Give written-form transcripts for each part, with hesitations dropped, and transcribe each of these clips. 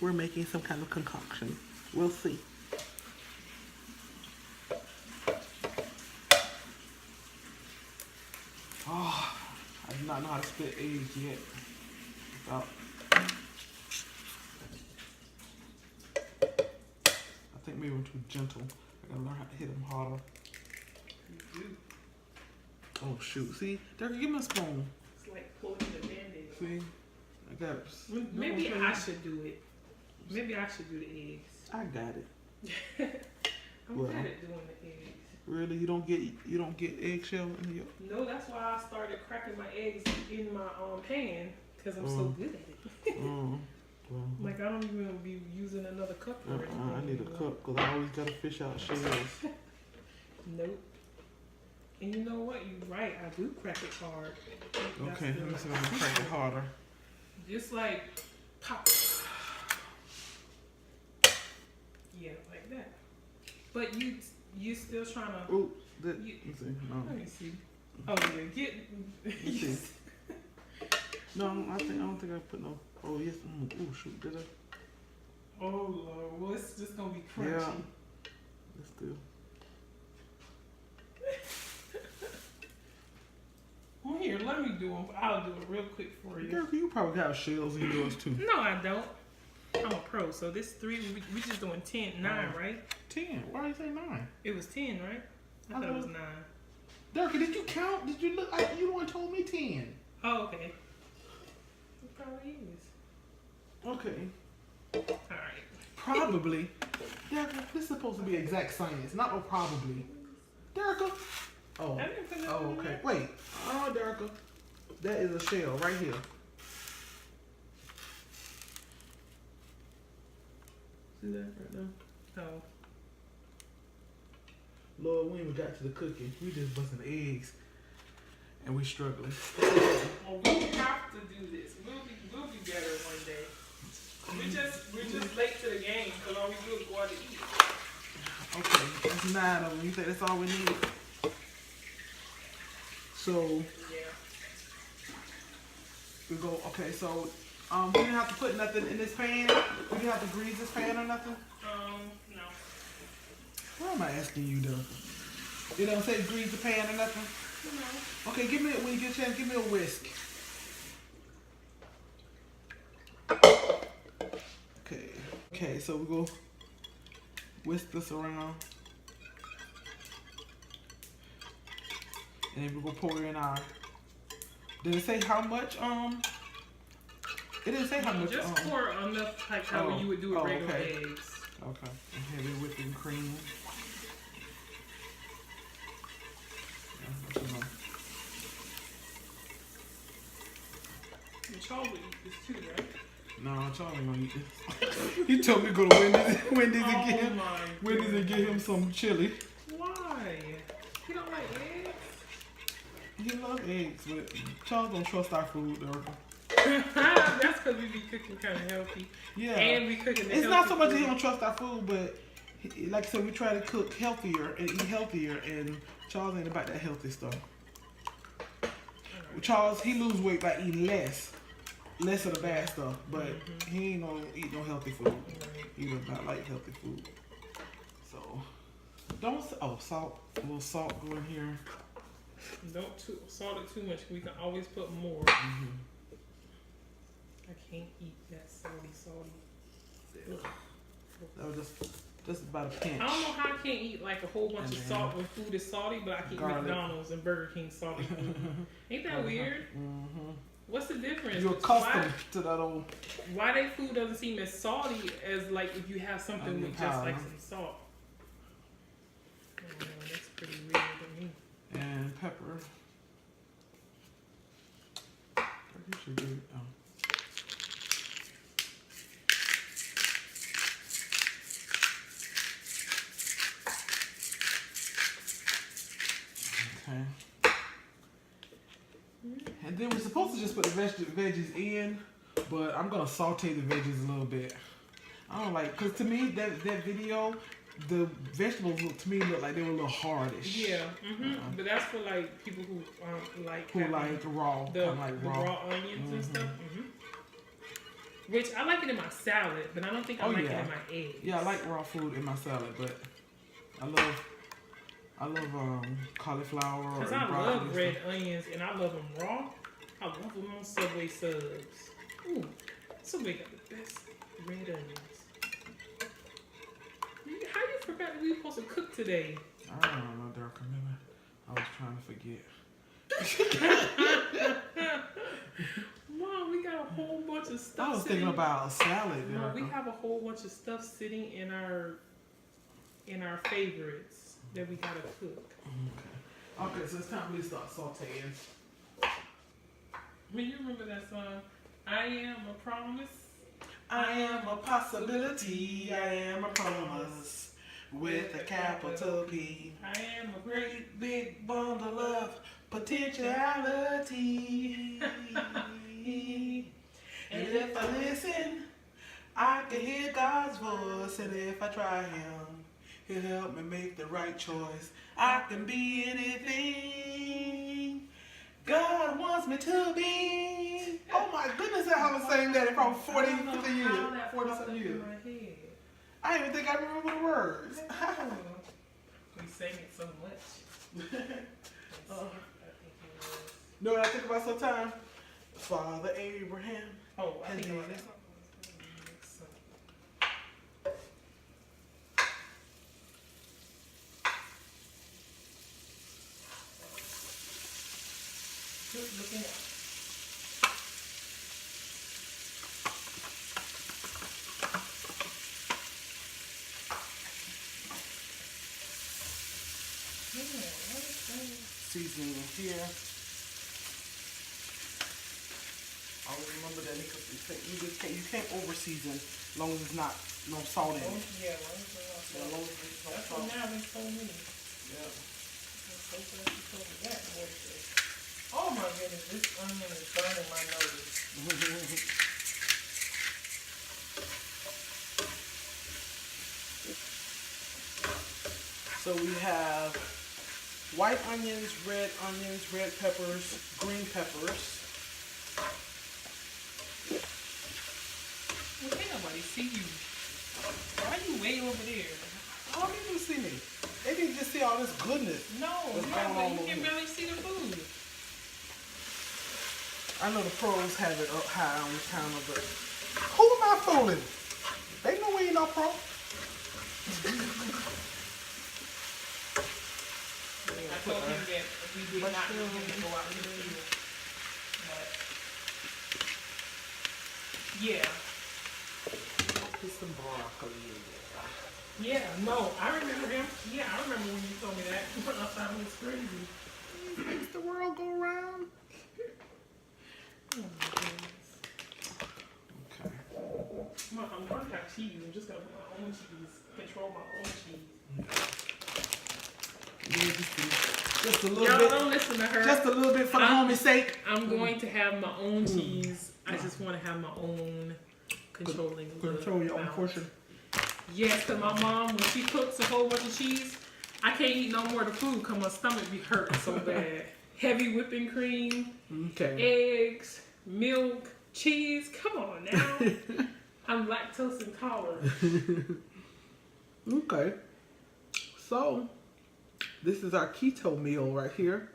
we're making some kind of concoction. We'll see. Oh, I do not know how to split eggs yet. Without, I think maybe I'm too gentle. I gotta learn how to hit them harder. Oh shoot! See, Derek, give me a spoon. It's like pulling the Band-Aid. See, I got. Maybe I should do it. Maybe I should do the eggs. I got it. I'm Well, bad at doing the eggs. Really, you don't get eggshell in your. No, that's why I started cracking my eggs in my pan because I'm so good at it. Well, Like I don't even be using another cup or anything. I need a cup because I always gotta fish out shells. Nope. And you know what? You're right. I do crack it hard. Okay, let me see if I can crack it harder. Just like pop. Yeah, like that. But you still trying to. Ooh, let me see. No. Let me see. Oh yeah, get. Let me see. No, I don't think I put no. Oh yes. Oh shoot, did I? Oh Lord, well it's just gonna be crunchy. Yeah. Let's do. Well, here, let me do them. I'll do it real quick for you. Derek, you probably got shells in yours too. No, I don't. I'm a pro. So this 3, we just doing 9, right? 10. Why do you say 9? It was 10, right? I thought it was 9. Derek, did you count? Did you look? You the one told me 10. Oh, okay. It probably is. Okay. Alright. Probably. Derek, this is supposed to be exact science, not no probably. Derek. Oh. I didn't put Oh, nothing in okay. there. Wait. Oh, Derek. That is a shell right here. See that right now? Oh. Lord, we ain't got to the cooking. We just busting eggs. And we struggling. Well, we have to do this. We'll be better one day. We're just late to the game because all we do is go out to eat. Okay, that's 9 of them. You think that's all we need? So Yeah. we go. Okay, so we didn't have to put nothing in this pan. We didn't have to grease this pan or nothing. No. Why am I asking you though? You don't say grease the pan or nothing. No. Okay, when you get a chance, give me a whisk. Okay, so we go whisk this around. And then we're gonna pour in our. Did it say how much? It didn't say how much. Just pour enough, like how you would do with regular eggs. Okay. And heavy whipping cream. Yeah, that's enough. And Charles would eat this too, right? No, Charlie ain't gonna eat this. He told me to go to Wendy's and get him. Wendy's and get him some chili. Why? He don't like eggs? He loves eggs, but Charles don't trust our food, though. That's because we be cooking kind of healthy. Yeah. And we cooking the It's not so much that food. he don't trust our food, but like I said, we try to cook healthier and eat healthier, and Charles ain't about that healthy stuff. Charles, he lose weight by eating less of the bad stuff, but he ain't gonna eat no healthy food. He does not like healthy food. So, salt. A little salt go in here. Don't salt it too much. We can always put more. I can't eat that salty. That was just about a pinch. I don't know how I can't eat like a whole bunch of salt when food is salty, but I can eat McDonald's and Burger King salty food. Ain't that weird? What's the difference? You're accustomed to that old. Why their food doesn't seem as salty as like if you have something with just like some salt? Oh, that's pretty weird to me. And pepper. You should do it. Oh. Okay. And then we're supposed to just put the veggies in, but I'm gonna saute the veggies a little bit. I don't like, cause to me that video, the vegetables look like they were a little hardish. Yeah, but that's for like people who like raw, the raw onions and stuff. Which I like it in my salad, but I don't think I like it in my eggs. Yeah, I like raw food in my salad, but I love cauliflower. Because I love red onions and I love them raw. I love them on Subway subs. Ooh, Subway got the best red onions. How you forgot that we were supposed to cook today? I don't know, Derek. I was trying to forget. Mom, we got a whole bunch of stuff. I was thinking about a salad. No, we have a whole bunch of stuff sitting in our favorites that we gotta cook. Okay, so it's time for me to start sauteing. When you remember that song, I am a promise. I am a possibility. I am a promise with a capital P. I am a Great big bundle of potentiality. And if I listen, I can hear God's voice. And if I try Him, He'll help me make the right choice. I can be anything God wants me to be. Oh my goodness, I haven't sang that in probably 40, 50 years. 40-something years. I didn't even think I remember the words. We sang it so much. Know what I think about sometimes? Father Abraham. Oh, I think about that. Just looking at. Seasoning here. Always remember that you can't over season as long as it's not no salt in it. Yeah, as long as it's not salt. That's what now they told me. Yeah. So glad you told me that. Oh my goodness, this onion is burning my nose. So we have white onions, red peppers, green peppers. Well, can't nobody see you. Why are you way over there? How do you see me? They can just see all this goodness. No, you can barely see the food. I know the pros have it up high on the counter, but who am I fooling? They know we ain't no pro. I told him that we did not need him to go out in the field. But, yeah. Put some broccoli in there. Yeah, no, I remember him. Yeah, I remember when you told me that. I thought it was crazy. Makes the world go round. Oh my goodness. Okay. I'm going to have cheese. I'm just going to put my own cheese. Control my own cheese. Yeah, just a little Y'all bit. don't listen to her. Just a little bit for the homie's sake. I'm going to have my own cheese. I just want to have my own control your own portion. Yes, because my mom, when she cooks a whole bunch of cheese, I can't eat no more of the food because my stomach be hurting so bad. Heavy whipping cream, eggs, milk, cheese. Come on now. I'm lactose intolerant. Okay. So, this is our keto meal right here.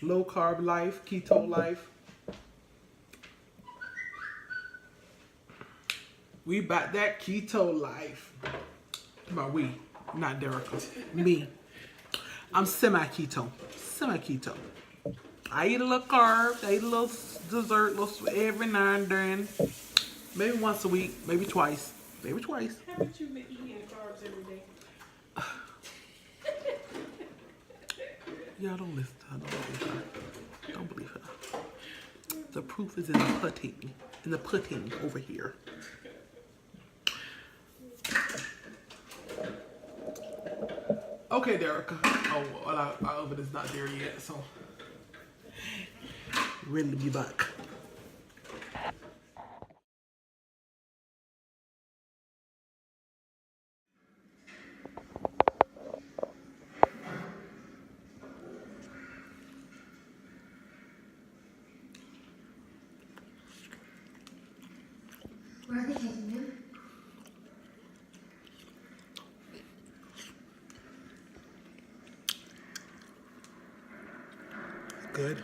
Low carb life, keto life. We about that keto life. About we, not Derica. Me. I'm semi-keto. Semi-keto. I eat a little carbs. I eat a little dessert every now and then. Maybe once a week. Maybe twice. Maybe twice. Haven't you been eating carbs every day? Y'all don't listen to her. Don't believe her. Don't believe her. The proof is in the pudding. In the pudding over here. Okay, Derica. Oh, well, our oven is not there yet, so ready to be back. Good.